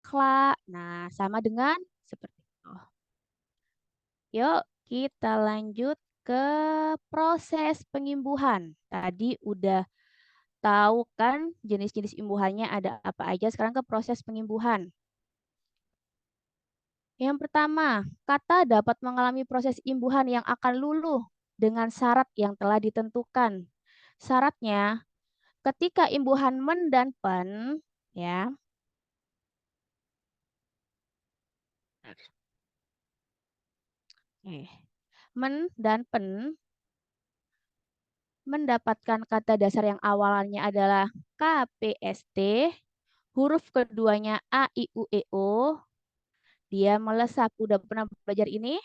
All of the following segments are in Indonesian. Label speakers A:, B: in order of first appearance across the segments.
A: kla. Nah, sama dengan seperti itu. Yuk, kita lanjut ke proses pengimbuhan. Tadi udah tahu kan jenis-jenis imbuhannya ada apa aja. Sekarang ke proses pengimbuhan. Yang pertama, kata dapat mengalami proses imbuhan yang akan luluh dengan syarat yang telah ditentukan. Syaratnya, ketika imbuhan men dan pen, ya, men dan pen mendapatkan kata dasar yang awalnya adalah KPST, huruf keduanya A, I, U, E, O, dia melesat. Udah pernah belajar ini?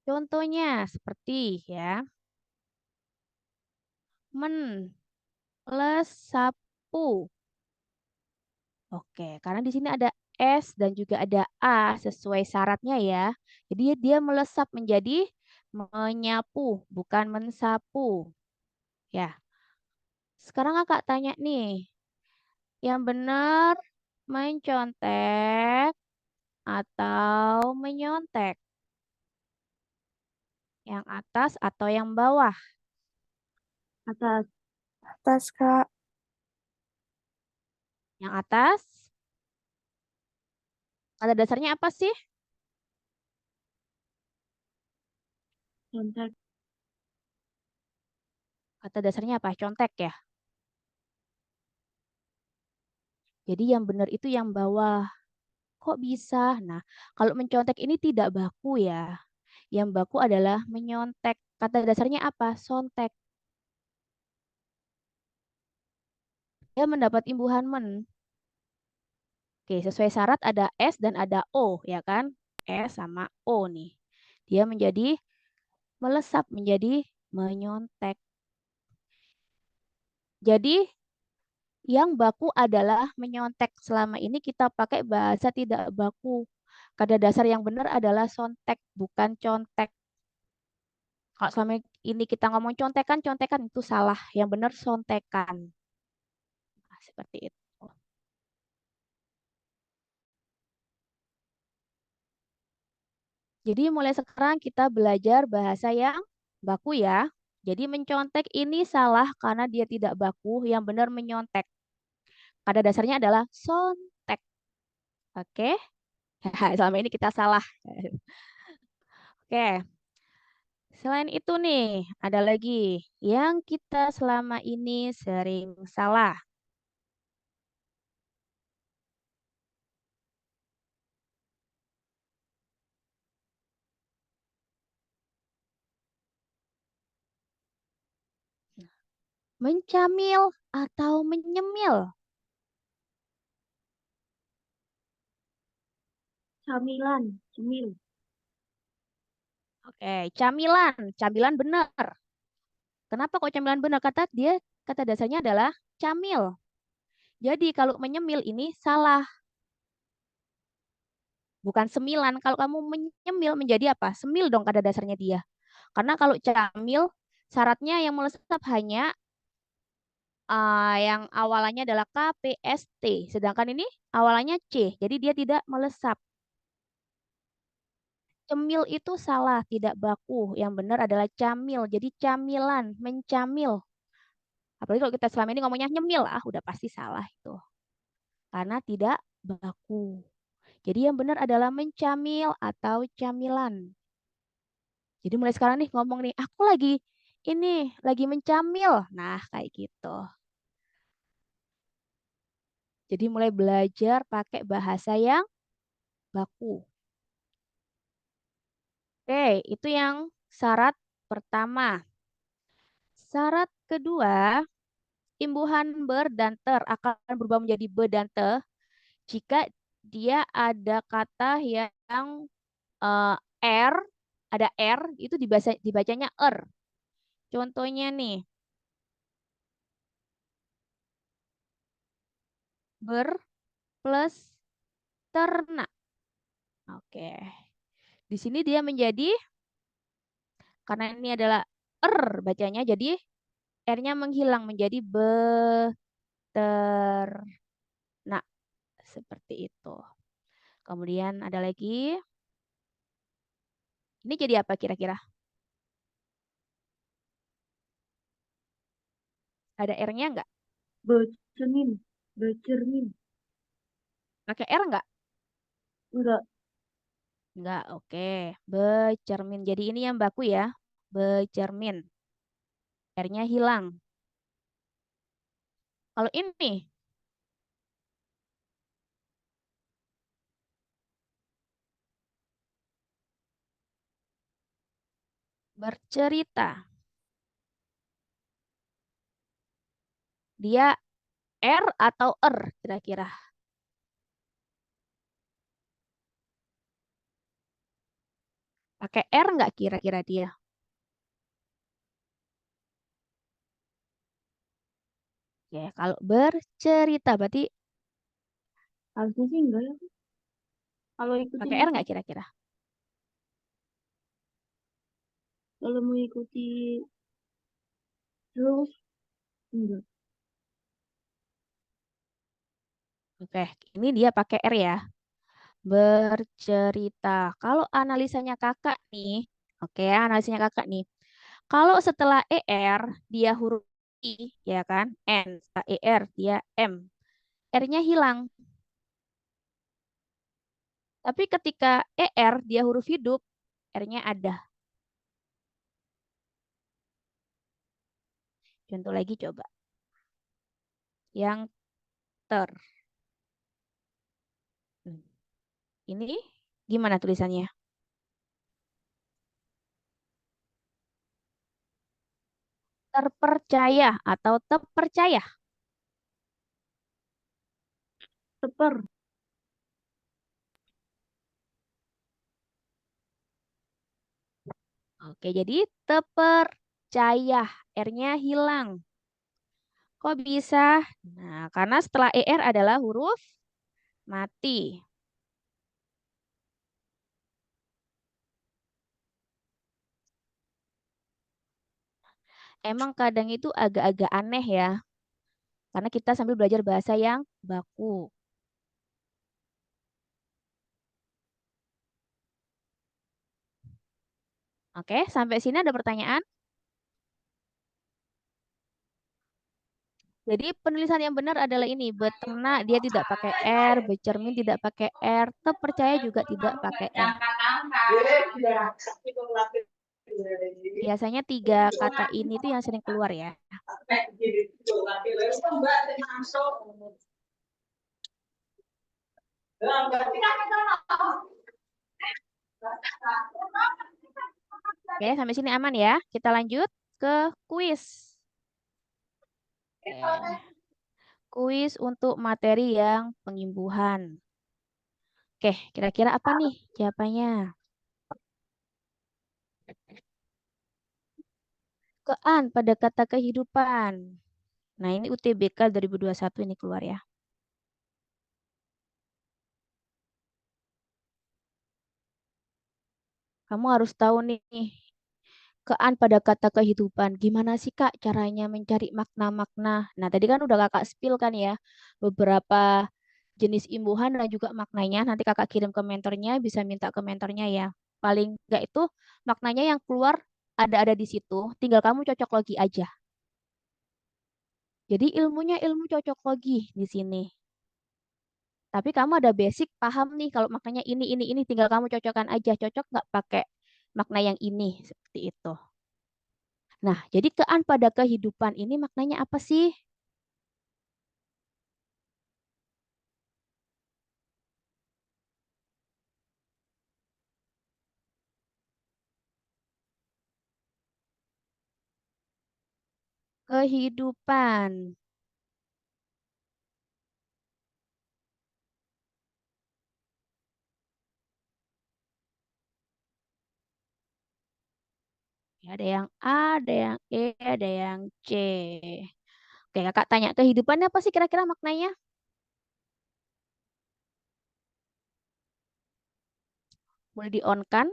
A: Contohnya seperti ya, men, les, sapu. Oke, karena di sini ada S dan juga ada A sesuai syaratnya ya. Jadi dia melesat menjadi menyapu, bukan mensapu. Ya, sekarang kakak tanya nih, yang benar mencontek atau menyontek? Yang atas atau yang bawah?
B: Atas. Atas, Kak.
A: Yang atas? Kata dasarnya apa sih?
B: Contek.
A: Kata dasarnya apa? Contek ya. Jadi yang benar itu yang bawah. Kok bisa? Nah, kalau mencontek ini tidak baku ya. Yang baku adalah menyontek. Kata dasarnya apa? Sontek. Dia mendapat imbuhan men. Oke, sesuai syarat ada S dan ada O, ya kan? S sama O nih. Dia menjadi melesap menjadi menyontek. Jadi yang baku adalah menyontek. Selama ini kita pakai bahasa tidak baku. Kata dasar yang benar adalah sontek, bukan contek. Kalau selama ini kita ngomong contekan, contekan itu salah. Yang benar sontekan. Nah, seperti itu. Jadi mulai sekarang kita belajar bahasa yang baku ya. Jadi mencontek ini salah karena dia tidak baku. Yang benar menyontek. Kata dasarnya adalah sontek. Oke? Selama ini kita salah. Oke. Selain itu nih, ada lagi yang kita selama ini sering salah. Mencamil atau menyemil.
B: Camilan. Cemil.
A: Oke, camilan. Camilan benar. Kenapa kok camilan benar? Kata dasarnya adalah camil. Jadi kalau menyemil ini salah, bukan semilan. Kalau kamu menyemil menjadi apa? Semil dong kata dasarnya dia. Karena kalau camil syaratnya yang melesat hanya yang awalannya adalah KPST, sedangkan ini awalannya C, jadi dia tidak melesat. Cemil itu salah, tidak baku. Yang benar adalah camil, jadi camilan, mencamil. Apalagi kalau kita selama ini ngomongnya nyemil, udah pasti salah itu. Karena tidak baku. Jadi yang benar adalah mencamil atau camilan. Jadi mulai sekarang nih ngomong nih, aku lagi mencamil. Nah, kayak gitu. Jadi mulai belajar pakai bahasa yang baku. Oke, itu yang syarat pertama. Syarat kedua, imbuhan ber dan ter akan berubah menjadi be dan te jika dia ada kata yang eh, r, ada r, itu dibacanya er. Contohnya nih, ber plus ternak. Oke. Di sini dia menjadi, karena ini adalah bacanya, jadi R-nya menghilang menjadi beternak. Seperti itu. Kemudian ada lagi. Ini jadi apa kira-kira? Ada R-nya nggak?
B: Bercermin. Bercermin.
A: Pakai R nggak?
B: Enggak.
A: Nggak, oke. Bercermin. Jadi ini yang baku ya. Bercermin. R-nya hilang. Kalau ini, bercerita. Dia R atau kira-kira? Pakai R nggak kira-kira dia? Ya, kalau bercerita berarti
B: Harusnya sih enggak ya. Kalau ikutin
A: pakai R
B: itu.
A: nggak kira-kira?
B: Kalau mengikuti terus. Enggak.
A: Oke, ini dia pakai R ya. Bercerita. Kalau analisanya kakak nih, oke, analisanya kakak nih. Kalau setelah ER dia huruf I, ya kan? N, setelah ER dia M. R-nya hilang. Tapi ketika ER dia huruf hidup, R-nya ada. Contoh lagi coba. Yang ter. Ini gimana tulisannya? Terpercaya atau terpercaya.
B: Teper.
A: Oke, jadi terpercaya. R-nya hilang. Kok bisa? Nah, karena setelah ER adalah huruf mati. Emang kadang itu agak-agak aneh ya, karena kita sambil belajar bahasa yang baku. Oke, sampai sini ada pertanyaan? Jadi penulisan yang benar adalah ini, beternak dia tidak pakai R, bercermin tidak pakai R, terpercaya juga tidak pakai R. Biasanya tiga kata ini tuh yang sering keluar ya. Oke, sampai sini aman ya. Kita lanjut ke kuis. Oke. Kuis untuk materi yang pengimbuhan. Oke, kira-kira apa nih jawabannya? Kean pada kata kehidupan. Nah, ini UTBK 2021 ini keluar ya. Kamu harus tahu nih, kean pada kata kehidupan. Gimana sih Kak caranya mencari makna-makna? Nah, tadi kan udah Kakak spill kan ya, beberapa jenis imbuhan dan juga maknanya. Nanti Kakak kirim ke mentornya, bisa minta ke mentornya ya. Paling enggak itu maknanya yang keluar ada di situ, tinggal kamu cocok logi aja. Jadi ilmunya ilmu cocok logi di sini. Tapi kamu ada basic paham nih kalau maknanya ini, tinggal kamu cocokkan aja. Cocok nggak pakai makna yang ini seperti itu. Nah, jadi kean pada kehidupan ini maknanya apa sih? Kehidupan. Ya, ada yang A, ada yang E, ada yang C. Oke, kakak tanya kehidupannya apa sih kira-kira maknanya? Boleh di-on kan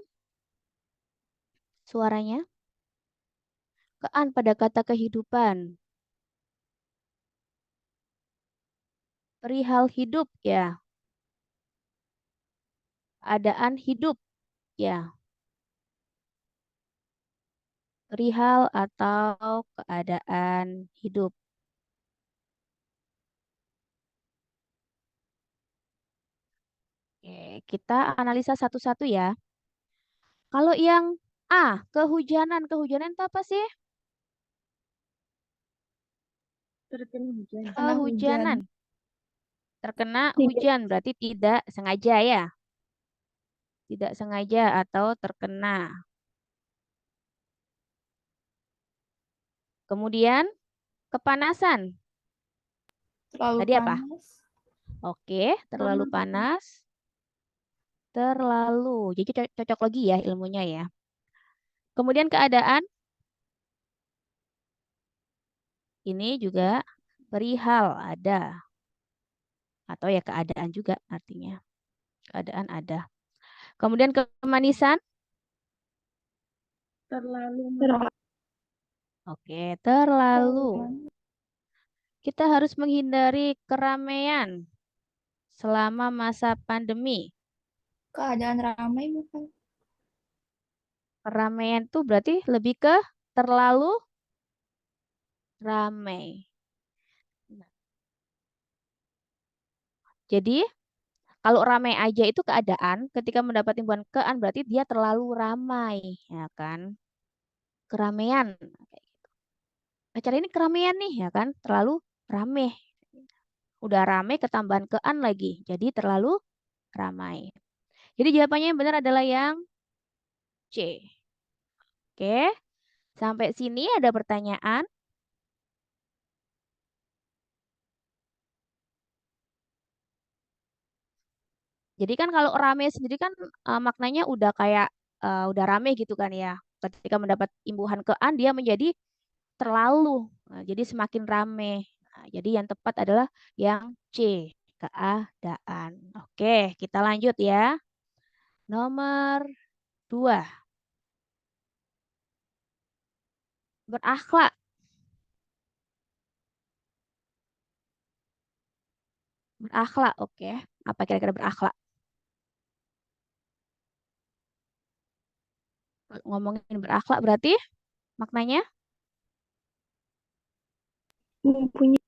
A: suaranya? Kean pada kata kehidupan. Perihal hidup ya. Keadaan hidup ya. Perihal atau keadaan hidup. Oke, kita analisa satu-satu ya. Kalau yang A, kehujanan. Kehujanan itu apa sih?
B: Terkena hujan.
C: Kena hujan.
A: Kehujanan. Terkena
B: Tidak.
A: hujan berarti tidak sengaja ya. Tidak sengaja atau terkena. Kemudian kepanasan.
C: Terlalu
A: Tadi apa?
C: panas.
A: Oke, terlalu panas. Terlalu. Jadi cocok lagi ya ilmunya ya. Kemudian keadaan. Ini juga perihal ada. Atau ya keadaan juga artinya. Keadaan ada. Kemudian kemanisan.
B: Terlalu
A: Oke, terlalu.
C: Terlalu
A: Kita harus menghindari keramaian selama masa pandemi.
C: keadaan ramai bukan?
A: Keramaian itu berarti lebih ke terlalu ramai. Jadi, kalau ramai aja itu keadaan, ketika mendapat imbuhan kean berarti dia terlalu ramai, ya kan? Keramaian. Acara ini keramaian nih, ya kan? Terlalu ramai. Udah ramai ketambahan kean lagi, jadi terlalu ramai. Jadi jawabannya yang benar adalah yang C. Oke, sampai sini ada pertanyaan. Jadi kan kalau rame sendiri kan maknanya udah kayak udah rame gitu kan ya. Ketika mendapat imbuhan kean dia menjadi terlalu. Nah, jadi semakin rame. Nah, jadi yang tepat adalah yang C, keadaan. Oke, kita lanjut ya. Nomor 2. Berakhlak. Berakhlak, oke. Apa kira-kira berakhlak? Ngomongin berakhlak berarti maknanya?
B: mempunyai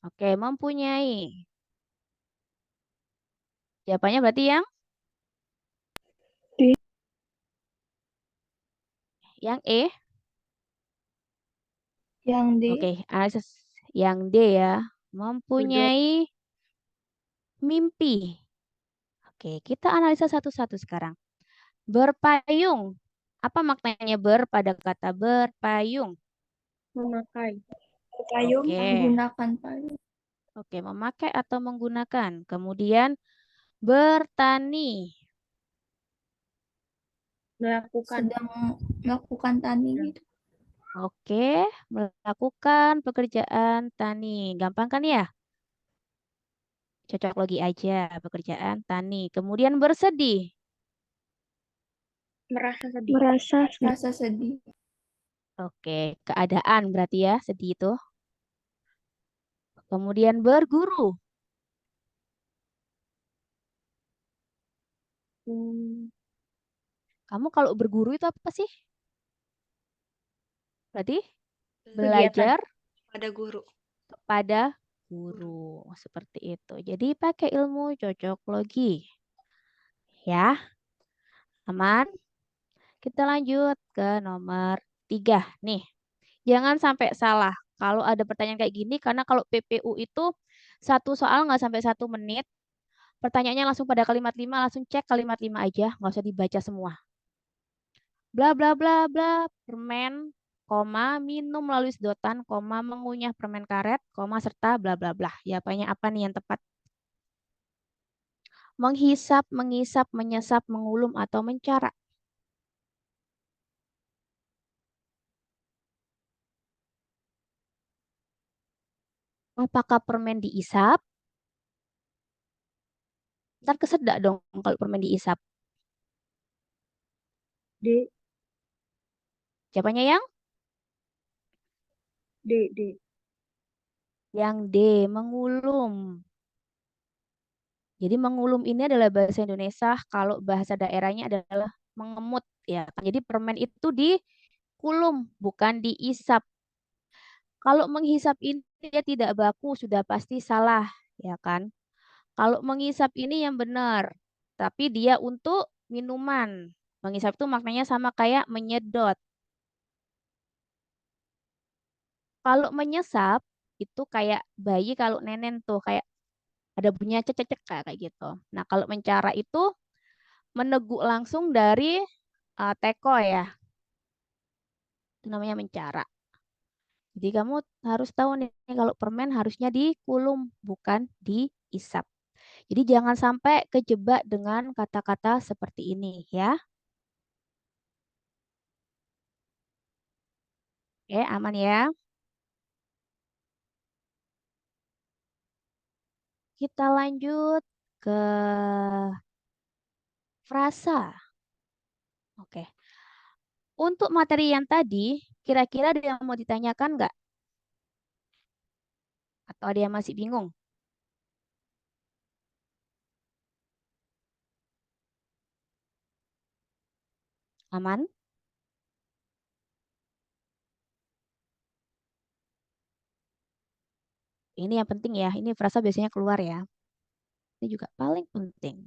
A: Oke, mempunyai. Jawabannya berarti
B: di
A: yang E.
C: Yang D.
A: Oke, analisis yang D ya. Mempunyai mimpi. Oke, kita analisa satu-satu sekarang. Berpayung. Apa maknanya pada kata berpayung?
B: memakai.
C: Payung
A: Oke.
C: menggunakan payung.
A: Oke, memakai atau menggunakan. Kemudian bertani.
B: Melakukan.
C: Sedang melakukan tani gitu.
A: Oke, melakukan pekerjaan tani. Gampang kan ya? Cocok logi aja pekerjaan tani. Kemudian bersedih.
B: Merasa sedih. Merasa
C: Rasa sedih.
A: Oke, keadaan berarti ya sedih itu. Kemudian berguru.
B: Hmm,
A: Kamu kalau berguru itu apa sih? Berarti
B: kegiatan
A: belajar
B: pada guru.
A: kepada guru. Seperti itu. Jadi pakai ilmu cocok logi. Ya, aman. Kita lanjut ke nomor 3. Nih, jangan sampai salah. Kalau ada pertanyaan kayak gini, karena kalau PPU itu satu soal nggak sampai 1 menit. Pertanyaannya langsung pada kalimat 5, langsung cek kalimat 5 aja, nggak usah dibaca semua. Bla bla bla bla, permen, koma, minum melalui sedotan, koma, mengunyah permen karet, koma, serta bla bla bla. Jawabannya apa nih yang tepat? Menghisap, mengisap, menyesap, mengulum, atau mencara. Apakah permen diisap? Ntar kesedak dong kalau permen diisap.
B: D,
A: Siapanya yang?
B: D, D.
A: Yang D, mengulum. Jadi mengulum ini adalah bahasa Indonesia, kalau bahasa daerahnya adalah mengemut ya. Jadi permen itu dikulum, bukan diisap. Kalau menghisap ini dia tidak baku, sudah pasti salah, ya kan? Kalau mengisap ini yang benar, tapi dia untuk minuman. Mengisap itu maknanya sama kayak menyedot. Kalau menyesap itu kayak bayi kalau nenen tuh kayak ada bunyinya cecek kayak gitu. Nah, kalau mencara itu meneguk langsung dari teko ya. Itu namanya mencara. Jadi kamu harus tahu nih kalau permen harusnya dikulum bukan diisap. Jadi jangan sampai kejebak dengan kata-kata seperti ini ya. Oke, aman ya. Kita lanjut ke frasa. Oke. Untuk materi yang tadi, kira-kira ada yang mau ditanyakan nggak? Atau ada yang masih bingung? Aman? Ini yang penting ya. Ini frasa biasanya keluar ya. Ini juga paling penting.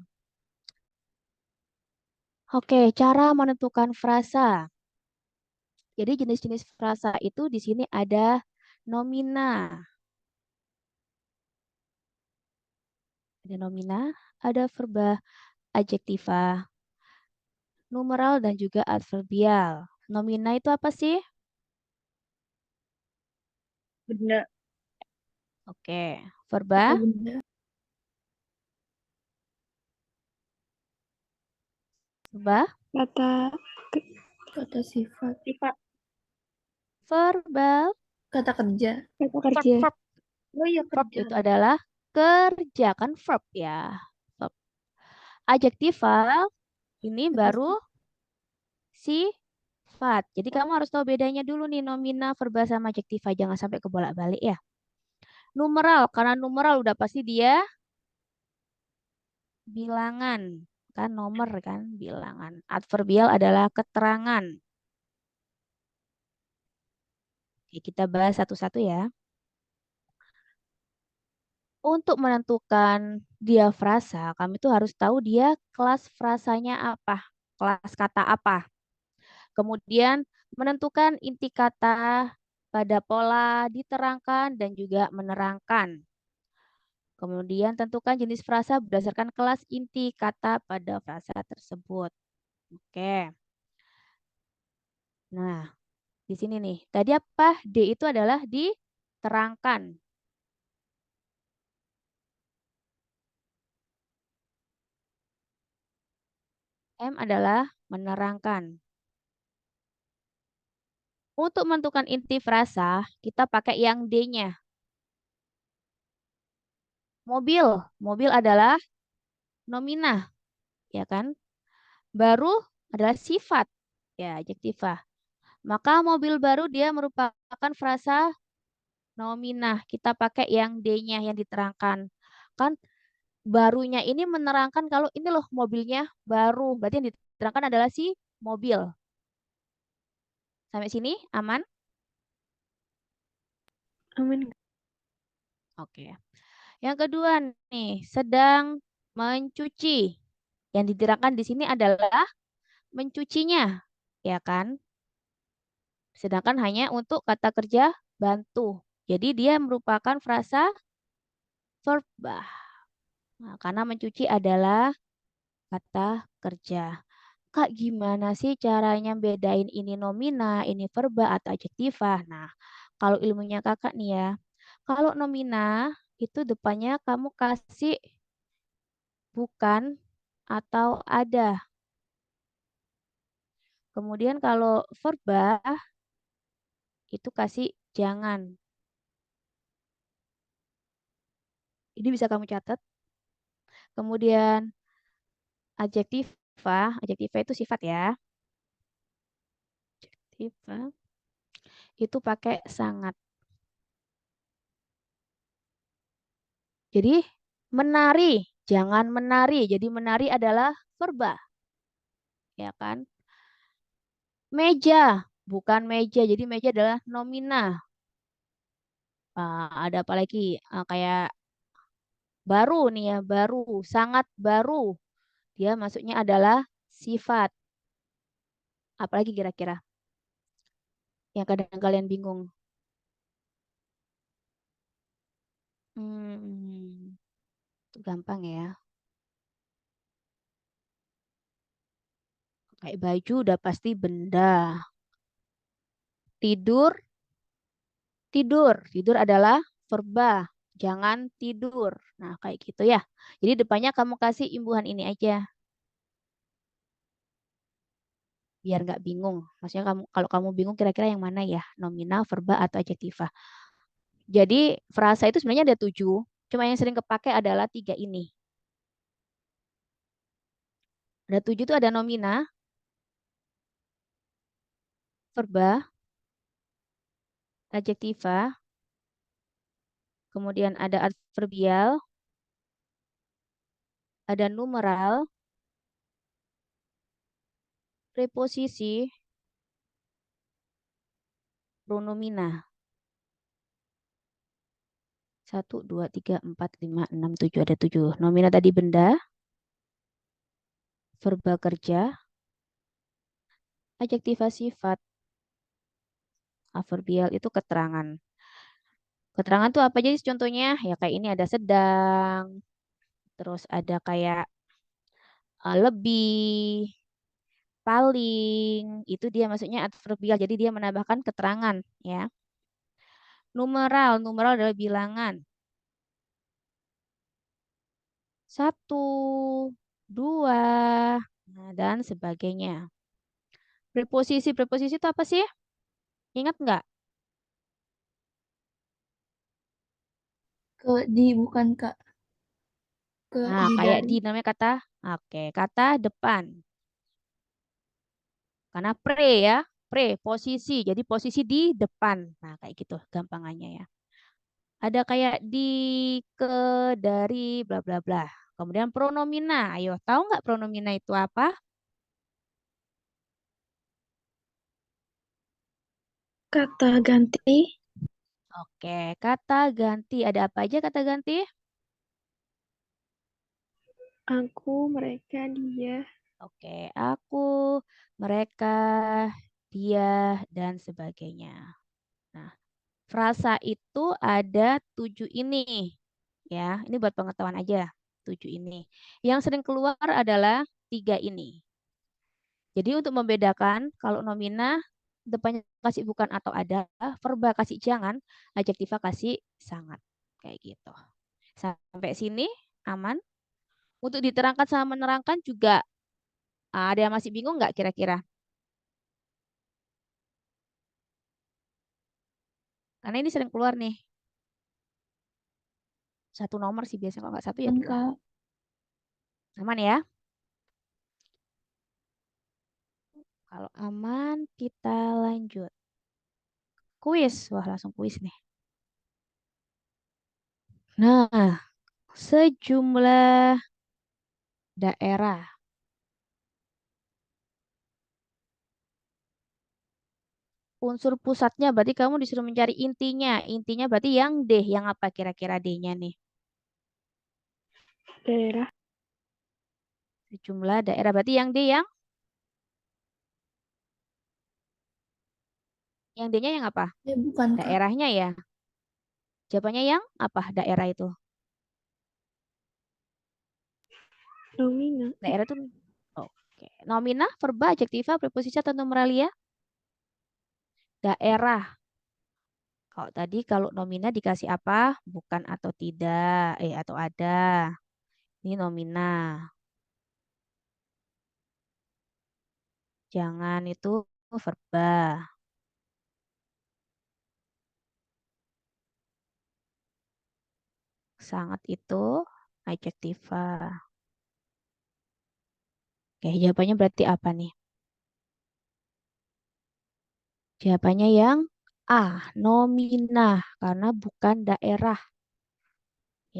A: Oke, cara menentukan frasa. Jadi jenis-jenis frasa itu di sini ada nomina. Ada nomina, ada verba adjektiva, numeral, dan juga adverbial. Nomina itu apa sih?
B: Benda.
A: Oke,
C: Kata
A: verba,
C: benda.
A: verba,
C: Kata kata sifat.
B: Sifat.
A: verbal,
C: Kata kerja. Kata
A: verb,
C: kerja.
A: verb.
C: Oh iya
A: Verb
C: kerja.
A: itu adalah kerja, kan verb ya. Verb. Adjektiva ini baru sifat. Jadi kamu harus tahu bedanya dulu nih nomina, verba, sama adjektiva. Jangan sampai kebolak-balik ya. Numeral, karena numeral udah pasti dia bilangan. Kan nomor kan bilangan. Adverbial adalah keterangan. Oke, kita bahas satu-satu ya. Untuk menentukan dia frasa, kami tuh harus tahu dia kelas frasanya apa. Kelas kata apa. Kemudian menentukan inti kata pada pola diterangkan dan juga menerangkan. Kemudian tentukan jenis frasa berdasarkan kelas inti kata pada frasa tersebut. Oke. Nah, di sini nih. Tadi apa? D itu adalah diterangkan. M adalah menerangkan. Untuk menentukan inti frasa, kita pakai yang D-nya. Mobil. Mobil adalah nomina, ya kan? Baru adalah sifat, ya, adjektiva. Maka mobil baru dia merupakan frasa nomina. Kita pakai yang D-nya yang diterangkan. Kan barunya ini menerangkan kalau ini loh mobilnya baru. Berarti yang diterangkan adalah si mobil. Sampai sini aman?
B: Amin.
A: Oke. Yang kedua nih, sedang mencuci. Yang diterangkan di sini adalah mencucinya, ya kan? Sedangkan hanya untuk kata kerja bantu. Jadi dia merupakan frasa verba. Nah, karena mencuci adalah kata kerja. Kak, gimana sih caranya bedain ini nomina, ini verba, atau adjektiva? Nah, kalau ilmunya kakak nih ya, kalau nomina itu depannya kamu kasih bukan atau ada. Kemudian kalau verba itu kasih jangan. Ini bisa kamu catat. Kemudian adjektiva itu sifat ya. Adjektiva itu pakai sangat. Jadi menari, jangan menari. Jadi menari adalah verba, ya kan? Meja, bukan meja. Jadi meja adalah nomina. Ada apa lagi? Kayak baru nih ya, baru, sangat baru. Dia masuknya adalah sifat. Apalagi kira-kira yang kadang kalian bingung. Hmm, itu gampang ya. Kayak baju udah pasti benda. Tidur, tidur. Tidur adalah verba. Jangan tidur. Nah, kayak gitu ya. Jadi depannya kamu kasih imbuhan ini aja. Biar nggak bingung. Maksudnya kamu kalau kamu bingung kira-kira yang mana ya? Nominal, verba, atau adjektiva. Jadi frasa itu sebenarnya ada 7. Cuma yang sering kepake adalah 3 ini. Ada 7 itu ada nomina, verba, adjektiva, kemudian ada adverbial, ada numeral, preposisi, pronomina. 1, 2, 3, 4, 5, 6, 7. Ada 7. Nomina tadi benda, verba kerja, adjektiva sifat, adverbial itu keterangan. Keterangan tuh apa jadi contohnya? Ya kayak ini ada sedang, terus ada kayak lebih, paling, itu dia maksudnya adverbial. Jadi dia menambahkan keterangan ya. Numeral, numeral adalah bilangan. 1, 2, nah, dan sebagainya. Preposisi, preposisi itu apa sih? Ingat nggak?
C: Bukan Kak.
A: Nah,
C: Di
A: kayak
C: dari.
A: di namanya kata, oke, kata depan. Karena pre ya, pre, posisi. Jadi posisi di depan. Nah, kayak gitu gampangannya ya. Ada kayak di, ke, dari, bla bla bla. Kemudian pronomina. Ayo, tahu nggak pronomina itu apa?
C: Kata ganti.
A: Oke, kata ganti. Ada apa aja kata ganti?
C: Aku, mereka, dia.
A: Oke, aku, mereka, dia, dan sebagainya. Nah, frasa itu ada 7 ini. Ya, ini buat pengetahuan aja. 7 ini. Yang sering keluar adalah 3 ini. Jadi untuk membedakan kalau nomina depannya kasih bukan atau ada, verba kasih jangan, adjektiva kasih sangat. Kayak gitu. Sampai sini aman. Untuk diterangkan sama menerangkan juga ada yang masih bingung nggak kira-kira? Karena ini sering keluar nih. Satu nomor sih biasanya kalau nggak satu ya
C: Kan
A: 2.
C: Kak.
A: Aman ya? Kalau aman kita lanjut. Kuis. Wah langsung kuis nih. Nah, sejumlah daerah. Unsur pusatnya berarti kamu disuruh mencari intinya. Intinya berarti yang D. Yang apa kira-kira D-nya nih?
C: Daerah.
A: Sejumlah daerah. Berarti yang D yang D-nya yang apa?
C: Ya bukan Kak.
A: Daerahnya ya. Jawabannya yang apa daerah itu?
C: Nomina.
A: Daerah itu oke. Nomina, verba, adjektiva, preposisi atau numeralia? Daerah. Kalau tadi kalau nomina dikasih apa? Bukan atau tidak, atau ada. Ini nomina. Jangan itu verba. Sangat itu Adjektiva. Oke, jawabannya berarti apa nih? Jawabannya yang A, nominah, karena bukan daerah.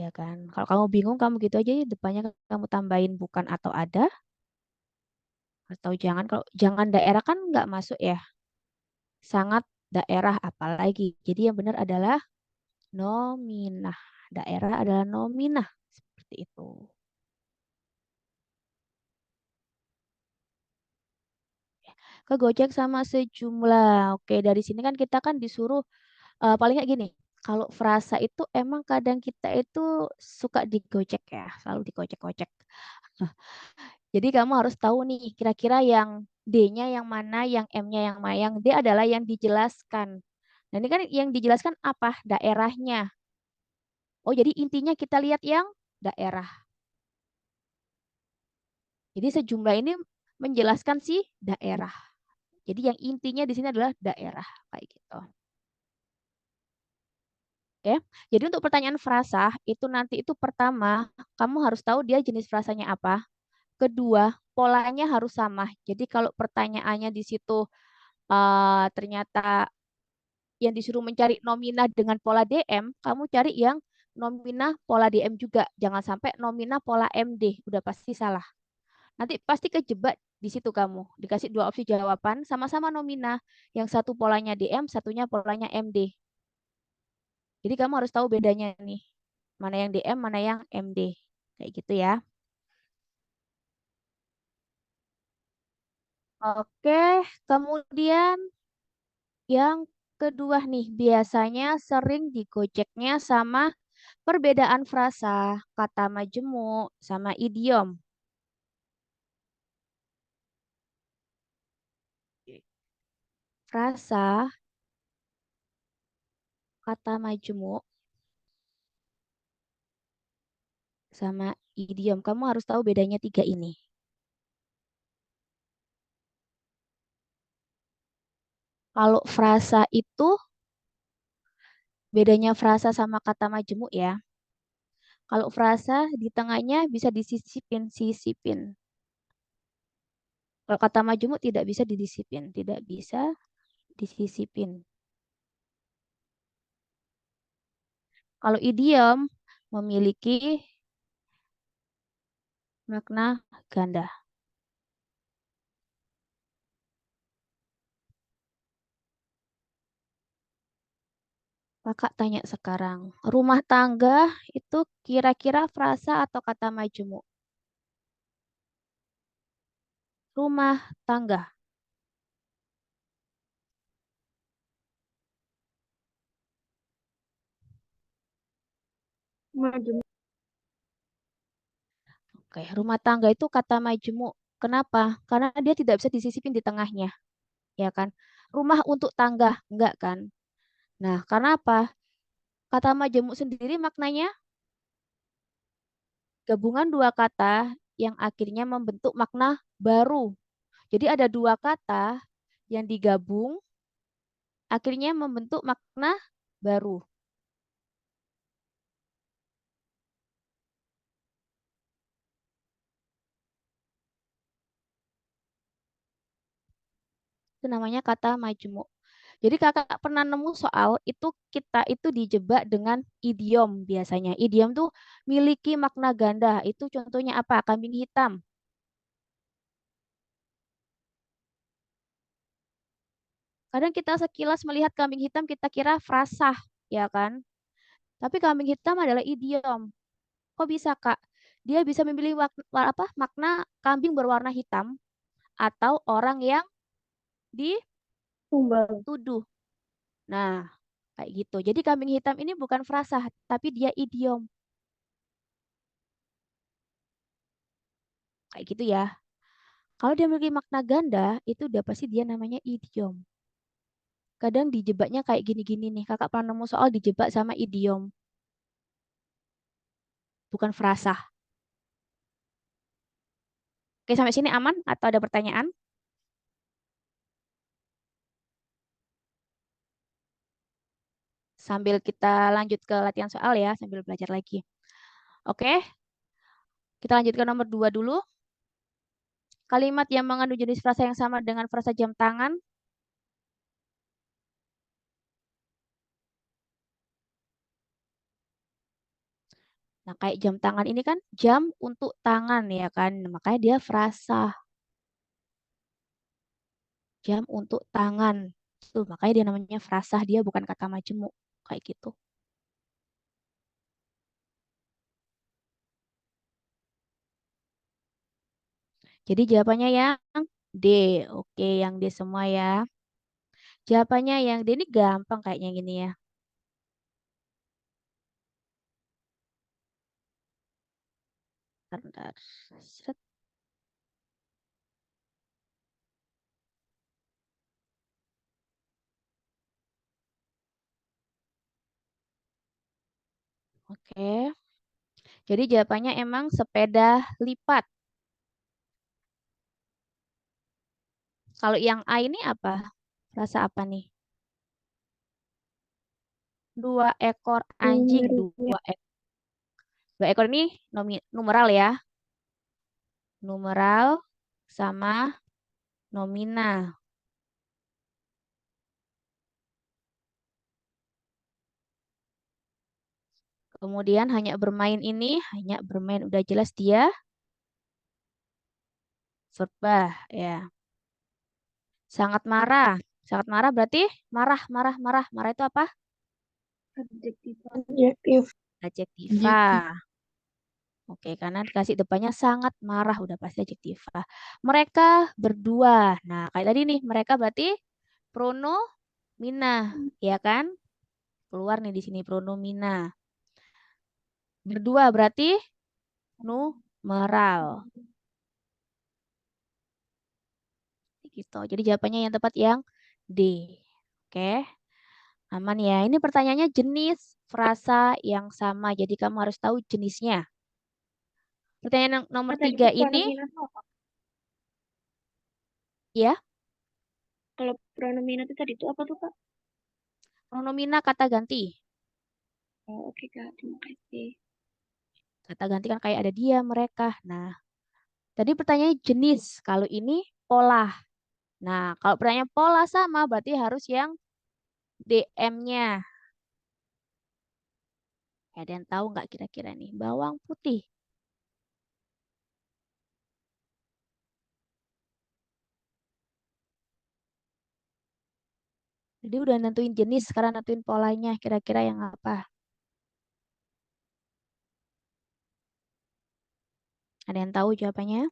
A: Ya kan? Kalau kamu bingung, kamu gitu aja ya, depannya kamu tambahin bukan atau ada, atau jangan. Kalau jangan daerah kan nggak masuk ya. Sangat daerah apalagi. Jadi yang benar adalah nominah. Daerah adalah nominah. Seperti itu. Kegocek sama sejumlah. Oke, dari sini kan kita kan disuruh paling nggak gini. Kalau frasa itu emang kadang kita itu suka digocek ya, selalu digocek-gocek. Jadi kamu harus tahu nih kira-kira yang D-nya yang mana, yang M-nya yang mana. Yang D adalah yang dijelaskan. Nah ini kan yang dijelaskan apa? Daerahnya. Oh jadi intinya kita lihat yang daerah. Jadi sejumlah ini menjelaskan si daerah. Jadi yang intinya di sini adalah daerah kayak gitu. Oke. Jadi untuk pertanyaan frasa itu nanti itu pertama kamu harus tahu dia jenis frasanya apa. Kedua, polanya harus sama. Jadi kalau pertanyaannya di situ ternyata yang disuruh mencari nominah dengan pola DM, kamu cari yang nominah pola DM juga. Jangan sampai nominah pola MD, udah pasti salah. Nanti pasti kejebak di situ kamu. Dikasih dua opsi jawaban, sama-sama nominah. Yang satu polanya DM, satunya polanya MD. Jadi kamu harus tahu bedanya nih. Mana yang DM, mana yang MD. Kayak gitu ya. Oke, kemudian yang kedua nih, biasanya sering digojeknya sama perbedaan frasa, kata majemuk, sama idiom. Frasa, kata majemuk, sama idiom. Kamu harus tahu bedanya tiga ini. Kalau frasa itu, bedanya frasa sama kata majemuk ya. Kalau frasa di tengahnya bisa disisipin, sisipin. Kalau kata majemuk tidak bisa didisipin, tidak bisa disisipin. Kalau idiom memiliki makna ganda. Kakak tanya sekarang, rumah tangga itu kira-kira frasa atau kata majemuk? Rumah tangga.
B: Majemuk.
A: Oke, rumah tangga itu kata majemuk. Kenapa? Karena dia tidak bisa disisipin di tengahnya, ya kan? Rumah untuk tangga, enggak kan? Nah, karena apa? Kata majemuk sendiri maknanya gabungan dua kata yang akhirnya membentuk makna baru. Jadi ada dua kata yang digabung akhirnya membentuk makna baru. Itu namanya kata majemuk. Jadi kakak pernah nemu soal itu kita itu dijebak dengan idiom biasanya. Idiom tuh miliki makna ganda. Itu contohnya apa? Kambing hitam. Kadang kita sekilas melihat kambing hitam kita kira frasa, ya kan? Tapi kambing hitam adalah idiom. Kok bisa, Kak? Dia bisa memilih makna kambing berwarna hitam atau orang yang
B: Tumbal.
A: dituduh. Nah, kayak gitu. Jadi kambing hitam ini bukan frasa, tapi dia idiom. Kayak gitu ya. Kalau dia memiliki makna ganda, itu udah pasti dia namanya idiom. Kadang dijebaknya kayak gini-gini nih. Kakak pernah nemu soal dijebak sama idiom, bukan frasa. Oke, sampai sini aman atau ada pertanyaan? Sambil kita lanjut ke latihan soal ya, sambil belajar lagi. Oke, Kita lanjutkan nomor 2 dulu. Kalimat yang mengandung jenis frasa yang sama dengan frasa jam tangan. Nah, kayak jam tangan ini kan jam untuk tangan ya kan. Nah, makanya dia frasa. Jam untuk tangan. Tuh, makanya dia namanya frasa, dia bukan kata majemuk. Kayak gitu. Jadi jawabannya yang D. Oke, yang D semua ya. Jawabannya yang D ini gampang kayaknya gini ya. Bentar. Set. Oke. Jadi jawabannya emang sepeda lipat. Kalau yang A ini apa? Rasa apa nih? 2 ekor anjing.
C: Nomor
A: Dua ekor. 2 ekor ini numeral ya. Numeral sama nominal. Kemudian hanya bermain ini, hanya bermain udah jelas dia verbah ya. Sangat marah. Sangat marah berarti marah, marah, marah. Marah itu apa?
C: adjektif.
A: Adjektiva. Oke, karena dikasih depannya sangat marah, udah pasti adjektiva. Mereka berdua. Nah, kayak tadi nih, mereka berarti pronomina, ya kan? Keluar nih di sini pronomina. Berdua berarti numeral. Gitu. Jadi jawabannya yang tepat yang D. Oke. Aman ya. Ini pertanyaannya jenis frasa yang sama. Jadi kamu harus tahu jenisnya. Pertanyaan yang nomor
C: Tadi
A: 3
C: tuh
A: ini,
C: pronomina tuh apa?
A: ya,
C: Kalau pronomina itu tadi tuh apa tuh, Kak?
A: pronomina kata ganti.
C: Oh, oke, Kak. Terima kasih.
A: Kata ganti kan kayak ada dia, mereka. Nah, tadi pertanyaannya jenis. Kalau ini pola. Nah, kalau pertanyaan pola sama berarti harus yang DM-nya. Ada yang tahu nggak kira-kira nih? Bawang putih. Jadi udah nentuin jenis, sekarang nentuin polanya. Kira-kira yang apa? Ada yang tahu jawabannya?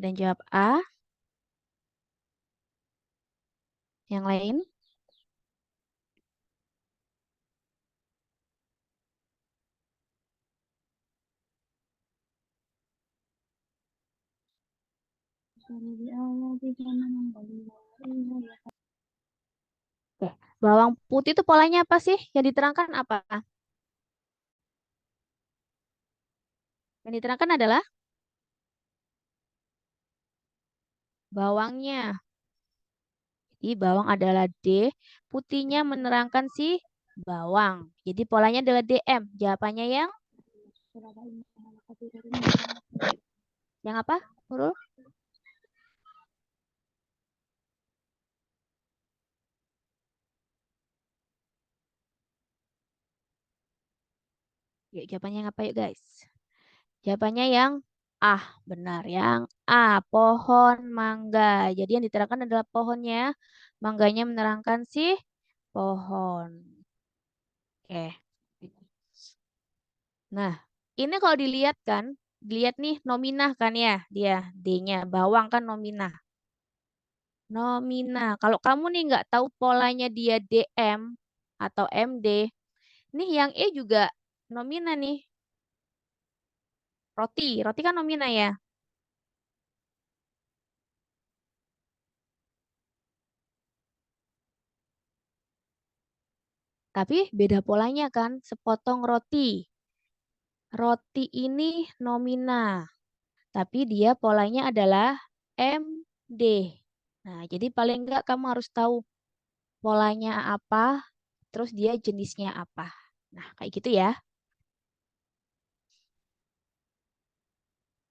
A: Ada yang jawab A? Yang lain? Oke. Bawang putih itu polanya apa sih? Yang diterangkan apa? Yang diterangkan adalah bawangnya. Jadi bawang adalah D, putihnya menerangkan si bawang. Jadi polanya adalah DM. Jawabannya yang apa? Huruf? Yuk, jawabannya yang apa yuk guys? Jawabannya yang A, benar. Yang A, pohon mangga. Jadi yang diterangkan adalah pohonnya. Mangganya menerangkan si pohon. Oke. Nah, ini kalau dilihat kan, dilihat nih nominah kan ya, dia D-nya. Bawang kan nominah. Nominah. Kalau kamu nih nggak tahu polanya dia DM atau MD, nih yang E juga nomina nih. Roti, roti kan nomina ya. Tapi beda polanya kan, sepotong roti. Roti ini nomina, tapi dia polanya adalah MD. Nah, jadi paling enggak kamu harus tahu polanya apa, terus dia jenisnya apa. Nah, kayak gitu ya.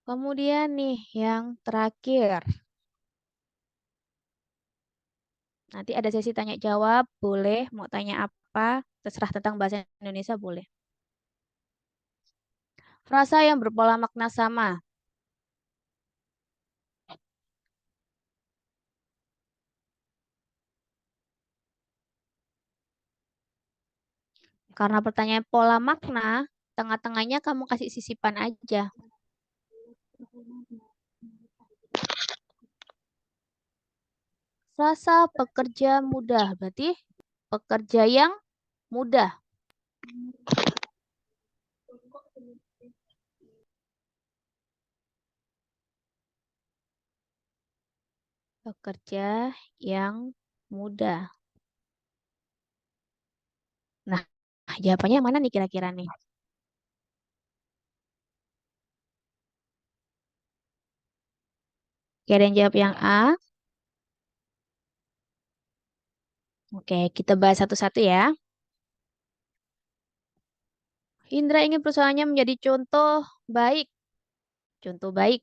A: Kemudian nih, yang terakhir. Nanti ada sesi tanya jawab, boleh. Mau tanya apa, terserah tentang bahasa Indonesia, boleh. Frasa yang berpola makna sama. Karena pertanyaan pola makna, tengah-tengahnya kamu kasih sisipan aja. Frasa pekerja mudah, berarti pekerja yang mudah. Pekerja yang mudah. Nah, jawabannya yang mana nih kira-kira nih? Oke, ada yang jawab yang A. Oke, kita bahas satu-satu ya. Indra ingin perusahaannya menjadi contoh baik. Contoh baik.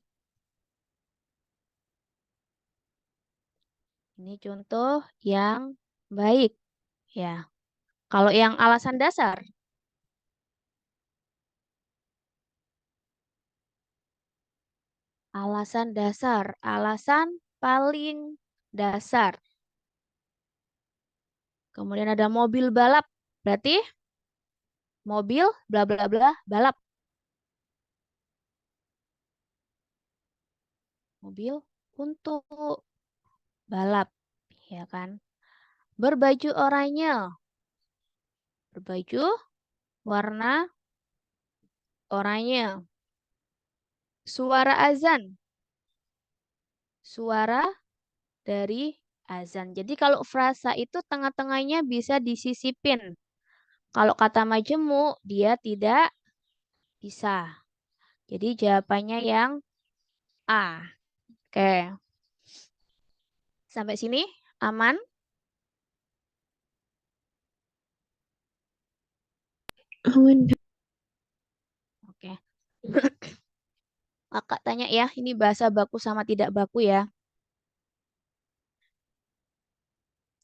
A: Ini contoh yang baik. Ya. Kalau yang alasan dasar, alasan dasar, alasan paling dasar. Kemudian ada mobil balap, berarti mobil bla bla bla balap. Mobil untuk balap, ya kan? Berbaju oranye, berbaju warna oranye. Suara azan, suara dari azan. Jadi kalau frasa itu tengah-tengahnya bisa disisipin. Kalau kata majemuk, dia tidak bisa. Jadi jawabannya yang A. Oke. Sampai sini aman?
C: Aman.
A: Oke. Kakak tanya ya, ini bahasa baku sama tidak baku ya.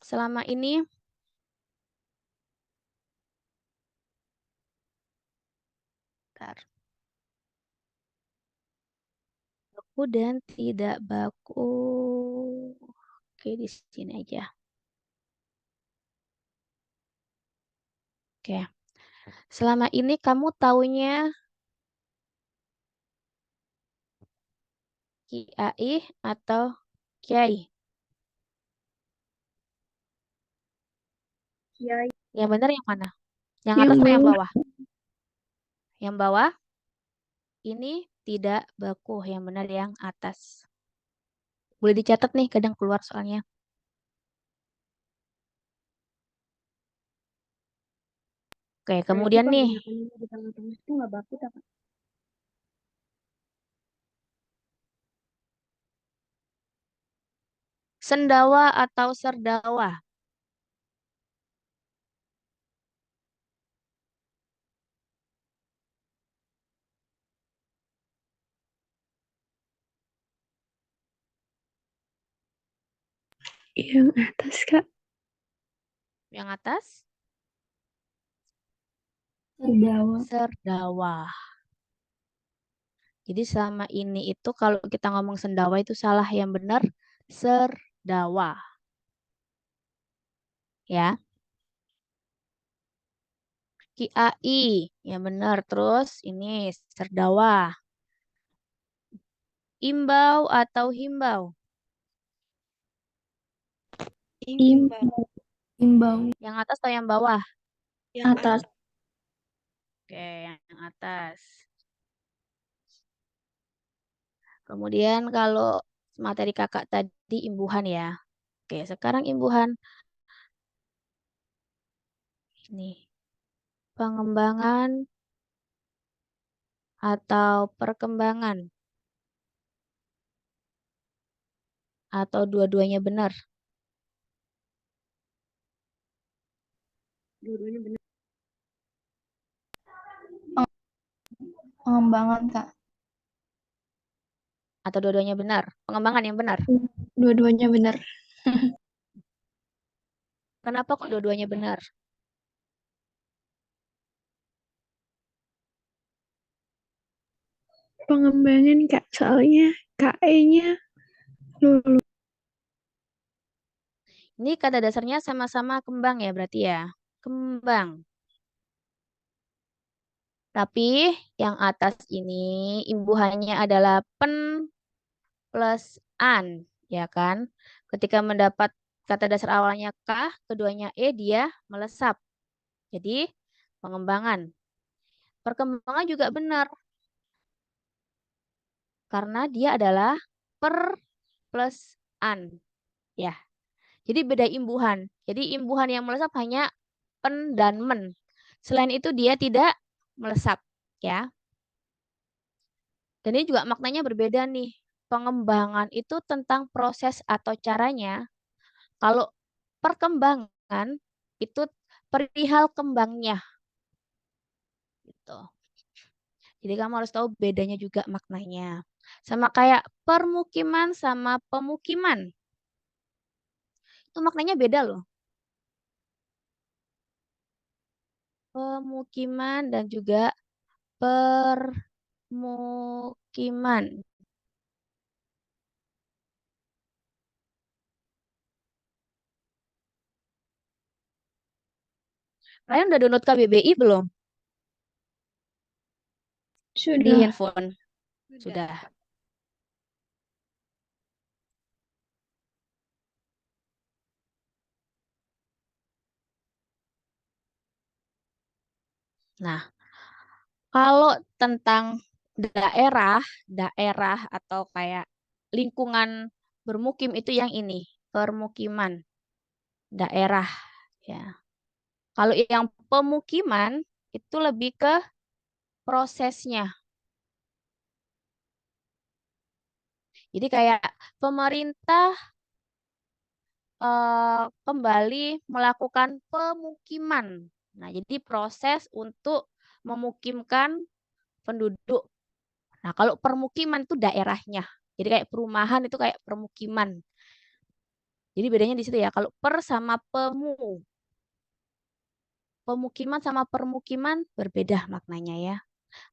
A: Selama ini bentar. Baku dan tidak baku. Oke, di sini aja. Oke. Selama ini kamu taunya kiai atau kiai?
C: Kiai.
A: Yang benar yang mana? Yang
C: Yang
A: atas atau yang
C: bawah.
A: bawah? Yang bawah ini tidak baku, yang benar yang atas. Boleh dicatat nih, kadang keluar soalnya. Oke,
C: Berarti
A: kemudian nih,
C: penggunakan di tengah-tengah itu nggak baku, tak?
A: sendawa atau serdawa?
C: Yang atas, Kak.
A: Yang atas?
B: Serdawa.
A: Serdawa. Jadi selama ini itu kalau kita ngomong sendawa itu salah, yang benar serdawa. Ya, kiai, yang benar. Terus ini serdawa. Imbau atau himbau?
B: Imbau. Imbau.
A: Yang atas atau yang bawah?
B: Atas.
A: Oke, yang atas. Kemudian kalau materi kakak tadi imbuhan ya. Oke, sekarang imbuhan. Ini pengembangan atau perkembangan Atau dua-duanya benar?
C: Dua-duanya benar.
B: Pengembangan, Kak.
A: Atau dua-duanya benar? Pengembangan yang benar.
B: Dua-duanya benar.
A: Kenapa kok dua-duanya benar?
D: Pengembangan, Kak. Soalnya KE-nya lulus.
A: Ini kata dasarnya sama-sama kembang ya berarti ya. Kembang. Tapi yang atas ini imbuhannya adalah pen plus an, ya kan? Ketika mendapat kata dasar awalnya K, keduanya E, dia melesap. Jadi pengembangan. Perkembangan juga benar. Karena dia adalah per plus an. Ya. Jadi beda imbuhan. Jadi imbuhan yang melesap hanya pen dan men. Selain itu dia tidak melesap. Ya. Dan ini juga maknanya berbeda nih. Pengembangan itu tentang proses atau caranya. Kalau perkembangan itu perihal kembangnya. Gitu. Jadi kamu harus tahu bedanya juga maknanya. Sama kayak permukiman sama pemukiman. Itu maknanya beda loh. Pemukiman dan juga permukiman. Kalian udah download KBBI belum? Di
D: Sudah.
A: handphone? Sudah. Nah, kalau tentang daerah, daerah atau kayak lingkungan bermukim itu yang ini, permukiman, daerah ya. Kalau yang pemukiman itu lebih ke prosesnya. Jadi kayak pemerintah kembali melakukan pemukiman. Nah, jadi proses untuk memukimkan penduduk. Nah, kalau permukiman itu daerahnya. Jadi kayak perumahan itu kayak permukiman. Jadi bedanya di situ ya. Kalau per sama pemu. Pemukiman sama permukiman berbeda maknanya ya.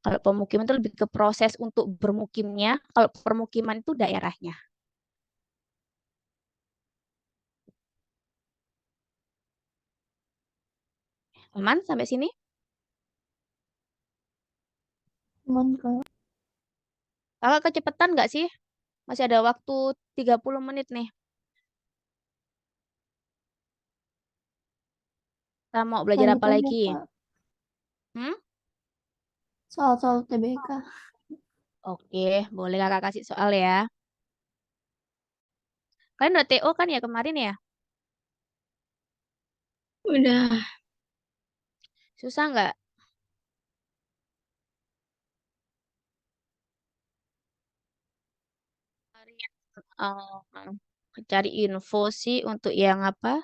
A: Kalau pemukiman itu lebih ke proses untuk bermukimnya. Kalau permukiman itu daerahnya. Aman sampai sini?
B: Aman, Kak.
A: Kalau kecepatan nggak sih? Masih ada waktu 30 menit nih. Kita mau belajar
B: Lanjut
A: apa
B: aja,
A: lagi?
B: Kak.
A: Hmm?
B: Soal-soal TBK.
A: Oke, boleh kakak kasih soal ya. Kalian udah TO kan ya kemarin ya?
D: Udah.
A: Susah nggak? Cari info sih untuk yang apa?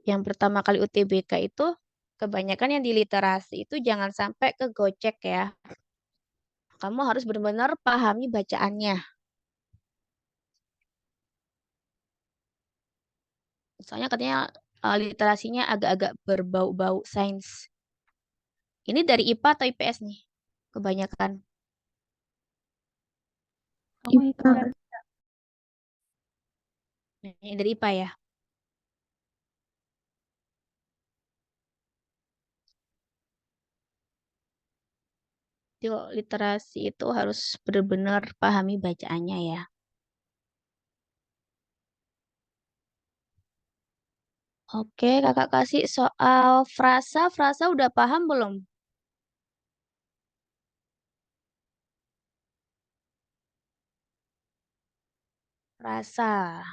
A: Yang pertama kali UTBK itu kebanyakan yang di literasi itu jangan sampai kegocek ya. Kamu harus benar-benar pahami bacaannya. Soalnya katanya literasinya agak-agak berbau-bau sains. Ini dari IPA atau IPS nih? Kebanyakan.
B: Kamu
D: IPA.
B: IPA.
A: Ini dari IPA ya. Jadi kalau literasi itu harus benar-benar pahami bacaannya ya. Oke, kakak kasih soal frasa. Frasa udah paham belum? Frasa.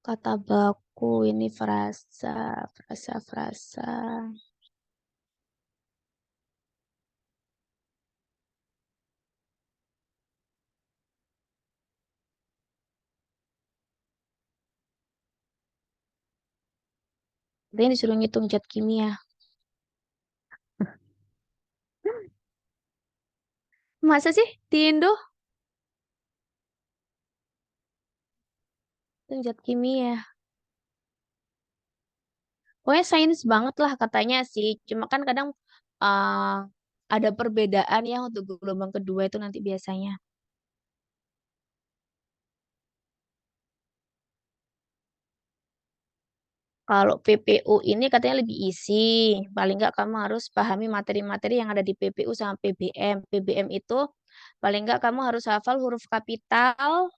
A: Kata baku ini frasa. Frasa, frasa. Dia disuruh ngitung zat kimia. Masa sih di Indo? Hitung zat kimia. Pokoknya sains banget lah katanya sih. Cuma kan kadang ada perbedaan ya untuk gelombang kedua itu nanti biasanya. Kalau PPU ini katanya lebih easy. Paling nggak kamu harus pahami materi-materi yang ada di PPU sama PBM. PBM itu paling nggak kamu harus hafal huruf kapital,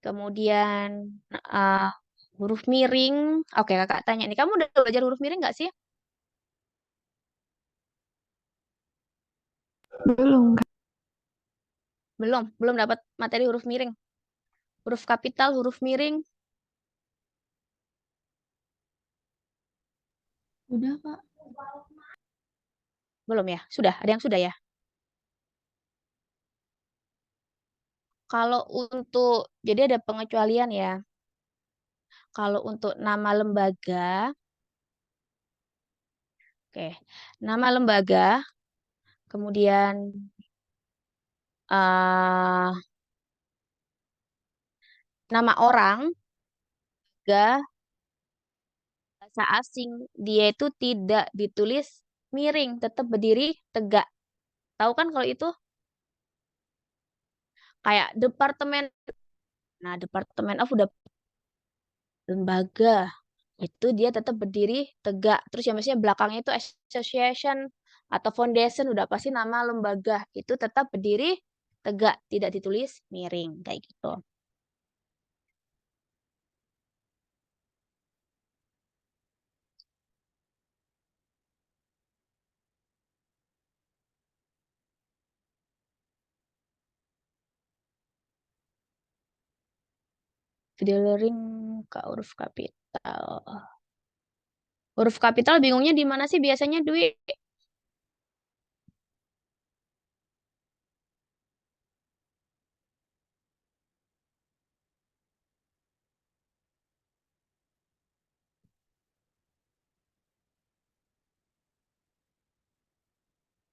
A: kemudian uh, huruf miring. Oke, kakak tanya nih, kamu udah belajar huruf miring nggak sih?
D: Belum, Kak.
A: Belum dapat materi huruf miring. Huruf kapital, huruf miring.
B: Udah, Kak.
A: Belum ya? Sudah, ada yang sudah ya? Kalau untuk, jadi ada pengecualian ya. Kalau untuk nama lembaga, oke, nama lembaga, kemudian eh nama orang, ga, bahasa asing, dia itu tidak ditulis miring, tetap berdiri tegak. Tahu kan kalau itu? Kayak departemen, nah departemen of udah lembaga, itu dia tetap berdiri tegak. Terus yang maksudnya belakangnya itu association atau foundation udah pasti nama lembaga itu tetap berdiri tegak, tidak ditulis miring kayak gitu. Dealing ke huruf kapital. Huruf kapital bingungnya di mana sih biasanya, Dwi?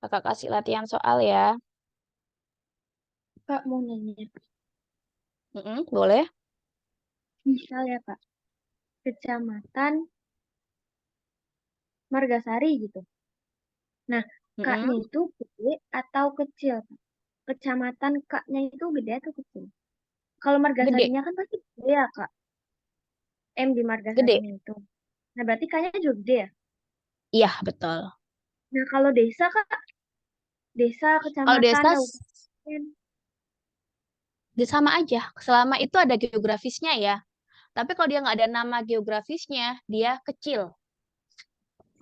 A: Kakak kasih latihan soal ya.
C: Kak mau nanya.
A: Boleh.
C: Misal ya Kak, Kecamatan Margasari gitu. Nah, Kaknya itu gede atau kecil, Kak? Kecamatan Kaknya itu gede atau kecil? Kalau
A: Gede,
C: Margasarinya kan pasti gede ya, Kak. M di
A: gede.
C: Margasarinya itu. Nah, berarti Kaknya juga gede ya?
A: Iya, betul.
C: Nah, kalau desa, Kak, desa,
A: Kalau
C: kecamatan,
A: desa
C: kabupaten.
A: dia sama aja. Selama itu ada geografisnya ya. Tapi kalau dia nggak ada nama geografisnya, dia kecil.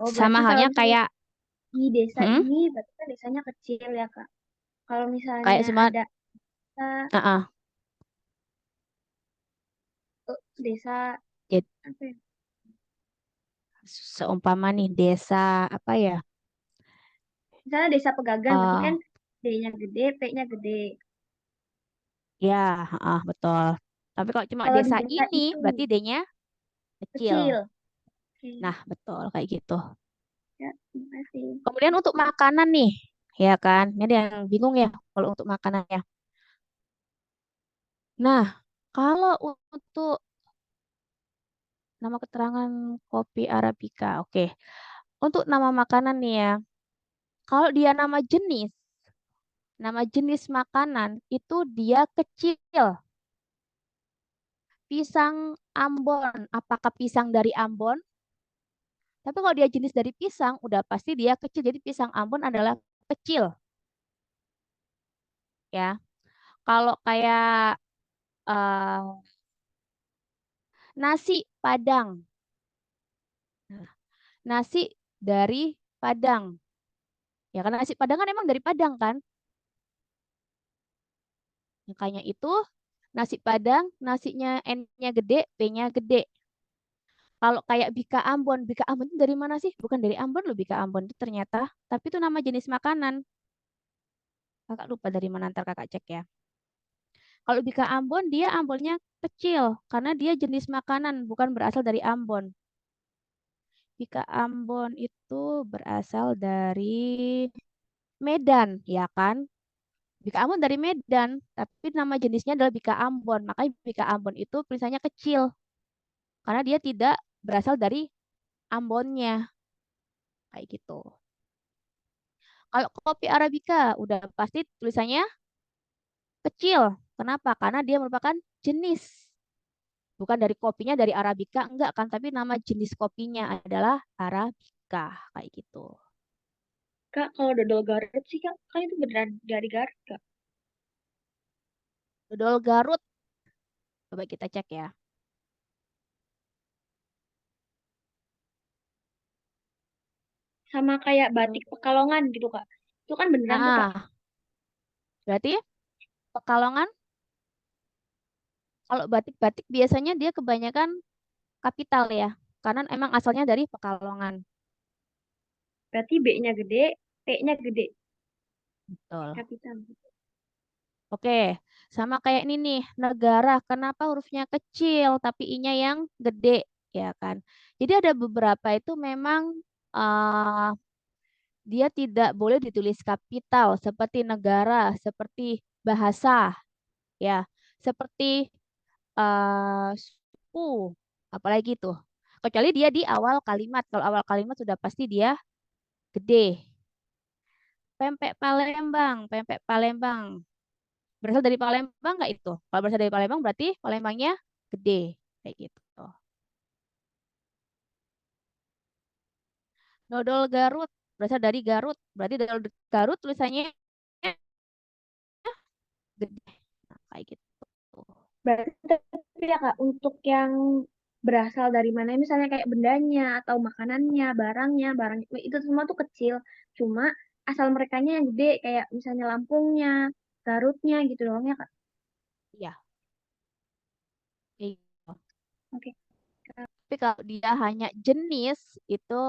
C: Oh,
A: Sama
C: berarti kalau
A: halnya
C: misalnya
A: kayak
C: di desa
A: hmm,
C: ini, berarti kan desanya kecil ya, Kak. Kalau
A: kayak
C: misalnya
A: cuma
C: ada desa, desa
A: ya,
C: apa ya?
A: seumpama nih desa apa ya?
C: Misalnya desa Pegagan, berarti
A: eh
C: kan D-nya gede, P-nya gede.
A: ya, betul. Tapi kalau cuma
C: Kalau di
A: desa
C: desa
A: ini,
C: itu
A: berarti D-nya kecil.
C: kecil. Oke,
A: Nah, betul kayak gitu.
C: ya, terima kasih.
A: Kemudian untuk makanan nih, ya kan? Ini ada yang bingung ya kalau untuk makanannya. Nah, kalau untuk nama keterangan kopi Arabica, oke. Untuk nama makanan nih ya, kalau dia nama jenis makanan itu dia kecil. Pisang Ambon, apakah pisang dari Ambon? Tapi kalau dia jenis dari pisang, udah pasti dia kecil. Jadi pisang Ambon adalah kecil, ya. Kalau kayak eh, nasi Padang, nah, nasi dari Padang, ya kan nasi Padang kan emang dari Padang kan? Makanya itu nasi Padang, nasinya N-nya gede, P-nya gede. Kalau kayak Bika Ambon itu dari mana sih? Bukan dari Ambon loh Bika Ambon itu ternyata. Tapi itu nama jenis makanan. Kakak lupa dari mana, ntar kakak cek ya. Kalau Bika Ambon, dia Ambonnya kecil. Karena dia jenis makanan, bukan berasal dari Ambon. Bika Ambon itu berasal dari Medan, ya kan? Bika Ambon dari Medan, tapi nama jenisnya adalah Bika Ambon. Makanya Bika Ambon itu tulisannya kecil, karena dia tidak berasal dari Ambonnya, kayak gitu. Kalau kopi Arabica, udah pasti tulisannya kecil. Kenapa? Karena dia merupakan jenis. Bukan dari kopinya dari Arabica, enggak kan? Tapi nama jenis kopinya adalah Arabica, kayak gitu.
C: Kak, kalau dodol Garut sih Kak, kan itu beneran dari Garut Kak.
A: Dodol Garut, coba kita cek ya.
C: Sama kayak batik Pekalongan gitu Kak. Itu kan beneran tuh Kak.
A: Nah, berarti Pekalongan, kalau batik-batik biasanya dia kebanyakan kapital ya. Karena emang asalnya dari Pekalongan.
C: Berarti B-nya gede, P-nya gede.
A: Betul.
C: Kapital.
A: Oke, sama kayak ini nih, negara. Kenapa hurufnya kecil tapi I-nya yang gede, ya kan? Jadi ada beberapa itu memang uh, dia tidak boleh ditulis kapital, seperti negara, seperti bahasa, ya, seperti suku, apalagi tuh. Kecuali dia di awal kalimat. Kalau awal kalimat sudah pasti dia gede. Pempek Palembang. Berasal dari Palembang nggak itu? Kalau berasal dari Palembang berarti Palembangnya gede. Kayak gitu. Dodol Garut. Berasal dari Garut. Berarti dodol Garut tulisannya gede. Nah, kayak gitu.
C: Berarti tapi ya Kak, untuk yang berasal dari mana, misalnya kayak bendanya atau makanannya, barang itu semua tuh kecil. Cuma asal merekanya yang gede, kayak misalnya Lampungnya, Garutnya gitu doang ya Kak.
A: Iya. Kayak gitu.
C: Oke.
A: Tapi kalau dia hanya jenis itu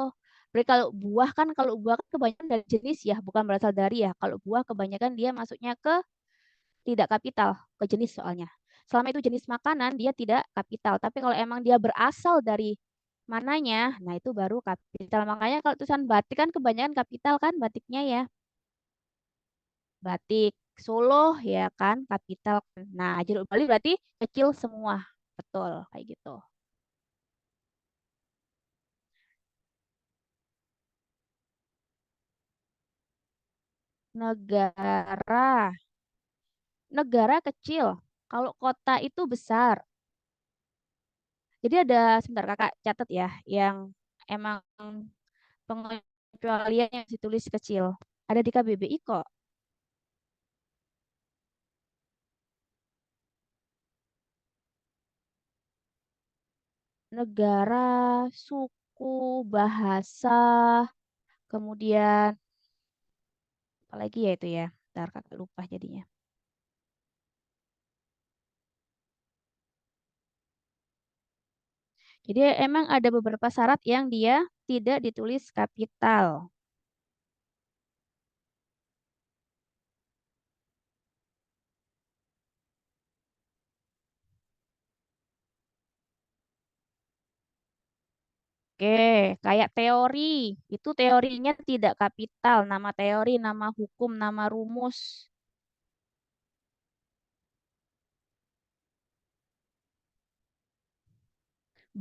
A: berarti kalau buah kan kebanyakan dari jenis ya, bukan berasal dari ya. Kalau buah kebanyakan dia masuknya ke tidak kapital, ke jenis soalnya. Selama itu jenis makanan dia tidak kapital, tapi kalau emang dia berasal dari mananya, nah itu baru kapital. Makanya kalau tulisan batik kan kebanyakan kapital kan batiknya ya. Batik Solo ya kan kapital. Nah, jeruk Bali berarti kecil semua. Betul, kayak gitu. Negara. Negara kecil. Kalau kota itu besar. Jadi ada, sebentar kakak catat ya, yang emang pengecualiannya ditulis kecil. Ada di KBBI kok. Negara, suku, bahasa, kemudian apalagi ya itu ya. Ntar kakak lupa jadinya. Jadi emang ada beberapa syarat yang dia tidak ditulis kapital. Oke, kayak teori. Itu teorinya tidak kapital. Nama teori, nama hukum, nama rumus.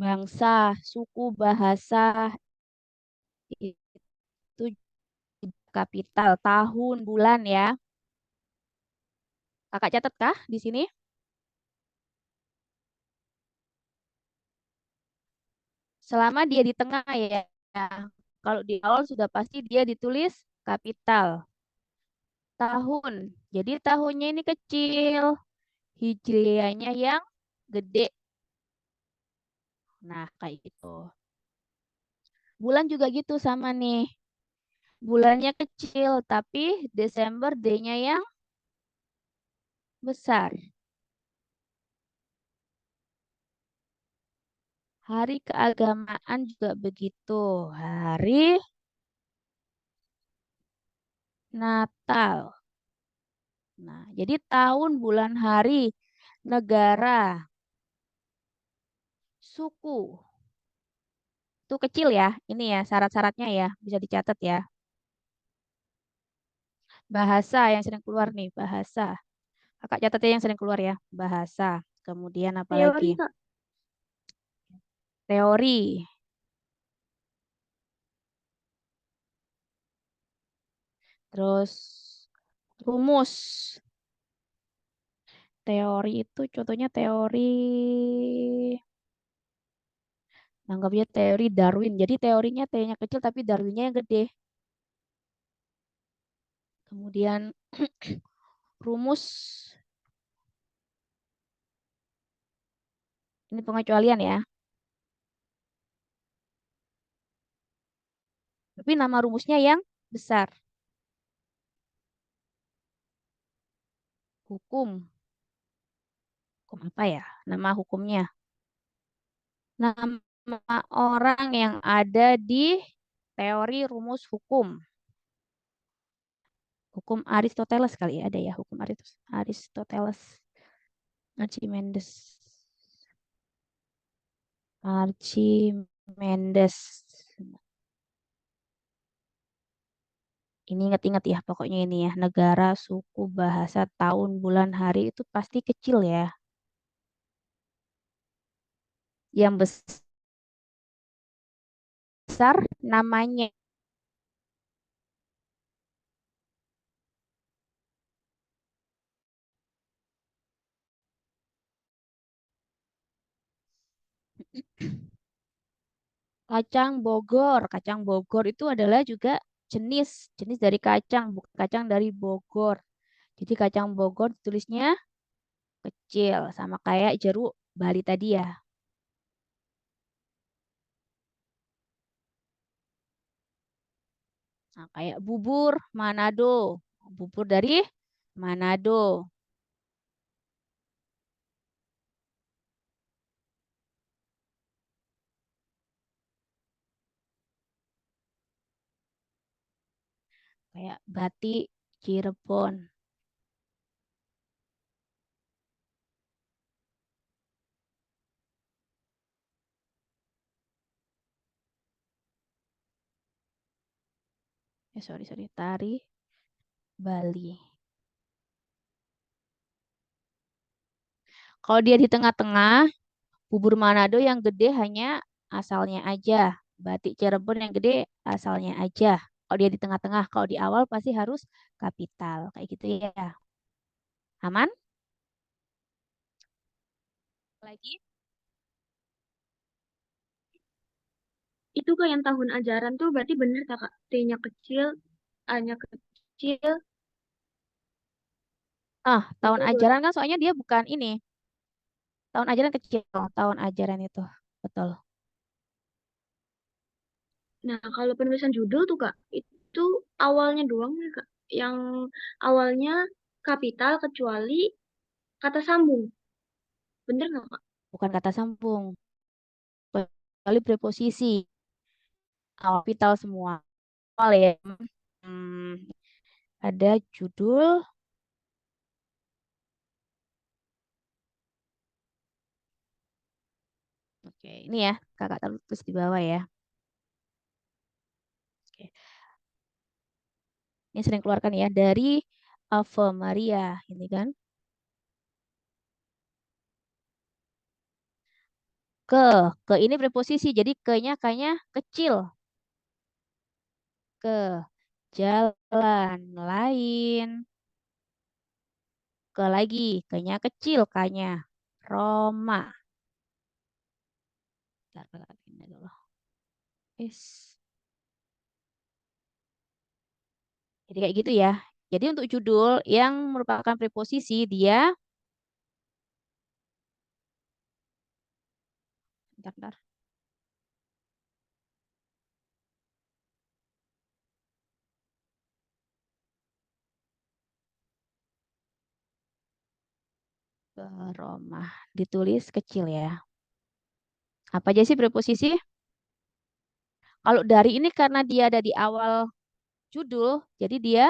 A: Bangsa, suku, bahasa, itu kapital. Tahun, bulan ya. Kakak catat kah di sini? Selama dia di tengah ya. Kalau di awal sudah pasti dia ditulis kapital. Tahun. Jadi tahunnya ini kecil. Hijriahnya yang gede. Nah, kayak gitu. Bulan juga gitu sama nih. Bulannya kecil, tapi Desember D-nya yang besar. Hari keagamaan juga begitu. Hari Natal. Nah, jadi tahun, bulan, hari, negara, suku, itu kecil ya. Ini ya syarat-syaratnya ya, bisa dicatat ya. Bahasa yang sering keluar nih, bahasa. Kakak catatnya yang sering keluar ya, bahasa. Kemudian apa lagi?
C: Teori, Kak.
A: Teori. Terus rumus. Teori itu contohnya teori, anggapnya teori Darwin. Jadi teorinya T-nya kecil tapi Darwinnya yang gede. Kemudian rumus. Ini pengecualian ya. Tapi nama rumusnya yang besar. Hukum. Hukum apa ya? Nama hukumnya. Nama orang yang ada di teori rumus hukum. Hukum Aristoteles kali ya, ada ya hukum Aristoteles. Archimedes. Archimedes. Ini ingat-ingat ya, pokoknya ini ya. Negara, suku, bahasa, tahun, bulan, hari itu pasti kecil ya. Yang besar namanya. Kacang Bogor. Kacang Bogor itu adalah juga jenis dari kacang, bukan kacang dari Bogor. Jadi kacang Bogor tulisnya kecil, sama kayak jeruk Bali tadi ya. Nah, kayak bubur Manado. Bubur dari Manado. Kayak batik Cirebon. Sorry. Tari Bali. Kalau dia di tengah-tengah, bubur Manado yang gede hanya asalnya aja. Batik Cirebon yang gede asalnya aja. Kalau dia di tengah-tengah, kalau di awal pasti harus kapital. Kayak gitu ya. Aman? Lagi?
C: Itu Kak yang tahun ajaran tuh berarti bener Kakak. T-nya kecil, A-nya kecil,
A: Tahun
C: itu
A: ajaran kan soalnya dia bukan ini. Tahun ajaran kecil. Tahun ajaran itu. Betul.
C: Nah, kalau penulisan judul tuh Kak, itu awalnya doang ya Kak. Yang awalnya kapital kecuali kata sambung. Bener nggak Kak?
A: Bukan kata sambung. Kecuali preposisi. Kapital semua. Awal ya. Hmm, ada judul. Oke, ini ya. Kakak taruh tulis di bawah ya. Oke. Ini sering keluarkan ya dari Ave Maria, ini kan. Ke ini preposisi, jadi ke-nya kayaknya kecil. Ke jalan lain. Ke lagi, ke-nya kecil kayaknya. Roma. Bentar, ini dulu. Is. Jadi kayak gitu ya. Jadi untuk judul yang merupakan preposisi dia, bentar. Ke Roma. Ditulis kecil ya. Apa aja sih preposisi? Kalau dari ini karena dia ada di awal judul, jadi dia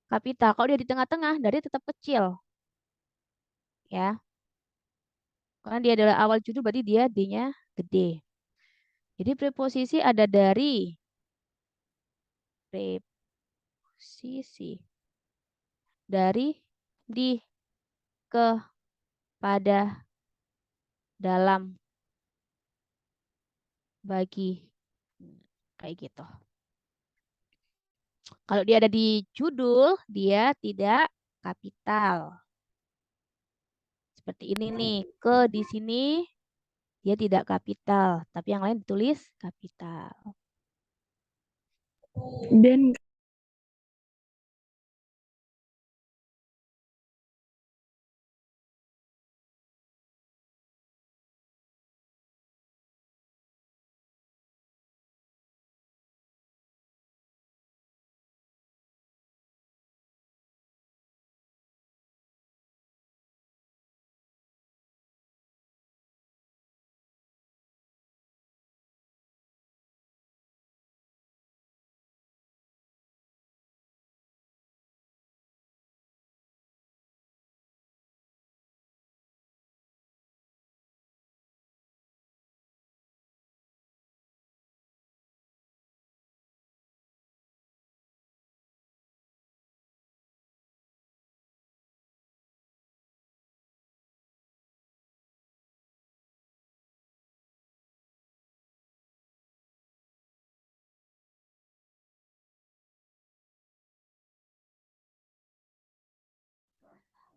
A: kapital. Kalau dia di tengah-tengah, dari tetap kecil. Ya. Karena dia adalah awal judul, berarti dia D-nya gede. Jadi preposisi ada dari. Preposisi. Dari, di, ke, pada, dalam, bagi. Kayak gitu. Kalau dia ada di judul, dia tidak kapital. Seperti ini nih, ke di sini dia tidak kapital, tapi yang lain ditulis kapital.
D: Dan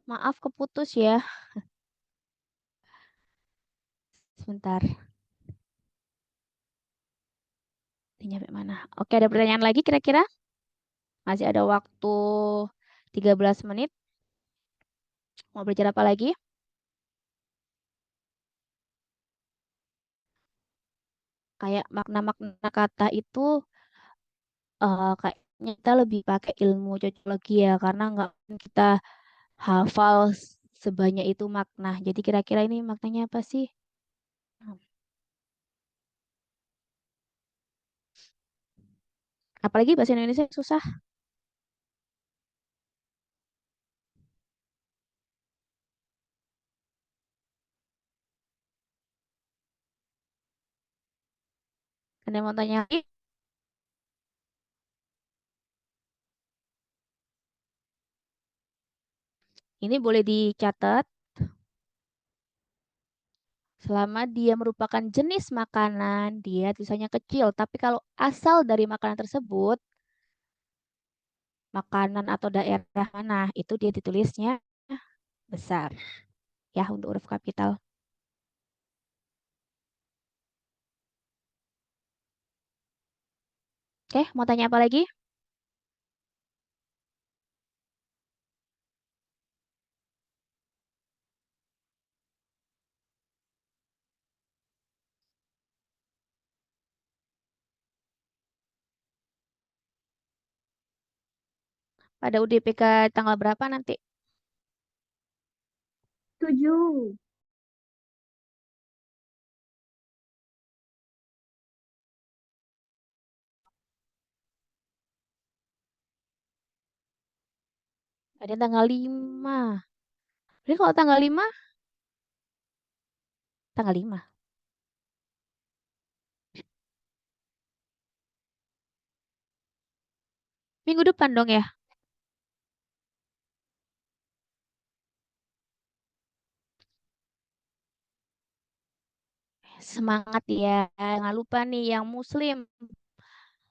A: Maaf keputus ya. Sebentar. Ini nyampe mana? Oke, ada pertanyaan lagi kira-kira? Masih ada waktu 13 menit. Mau belajar apa lagi? Kayak makna-makna kata itu kayaknya kita lebih pakai ilmu cocologi ya, karena nggak mungkin kita hafal sebanyak itu makna. Jadi kira-kira ini maknanya apa sih? Apalagi bahasa Indonesia susah. Ada yang mau tanya lagi? Ini boleh dicatat. Selama dia merupakan jenis makanan, dia tulisannya kecil. Tapi kalau asal dari makanan tersebut, makanan atau daerah mana, itu dia ditulisnya besar. Ya, untuk huruf kapital. Oke, mau tanya apa lagi? Pada UDPK tanggal berapa nanti?
C: 7.
A: Ada yang tanggal 5. Jadi kalau tanggal 5, tanggal 5. Minggu depan dong ya? Semangat ya. Jangan lupa nih yang muslim.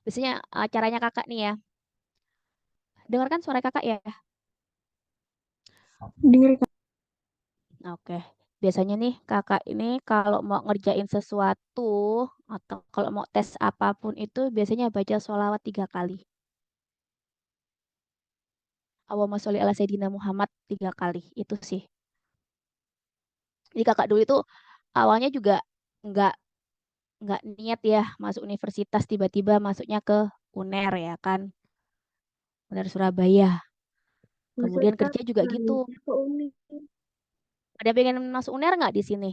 A: Biasanya caranya kakak nih ya. Dengarkan suara kakak ya.
D: dengar
A: Oke. Biasanya nih kakak ini kalau mau ngerjain sesuatu atau kalau mau tes apapun itu biasanya baca sholawat 3 kali. Allahumma sholli ala Sayyidina Muhammad 3 kali. Itu sih. Jadi kakak dulu itu awalnya juga nggak nggak niat ya masuk universitas, tiba-tiba masuknya ke UNER ya kan. UNER Surabaya. Kemudian
C: Maksudnya
A: kerja juga gitu.
C: ke Uni.
A: Ada pengen masuk UNER nggak di sini?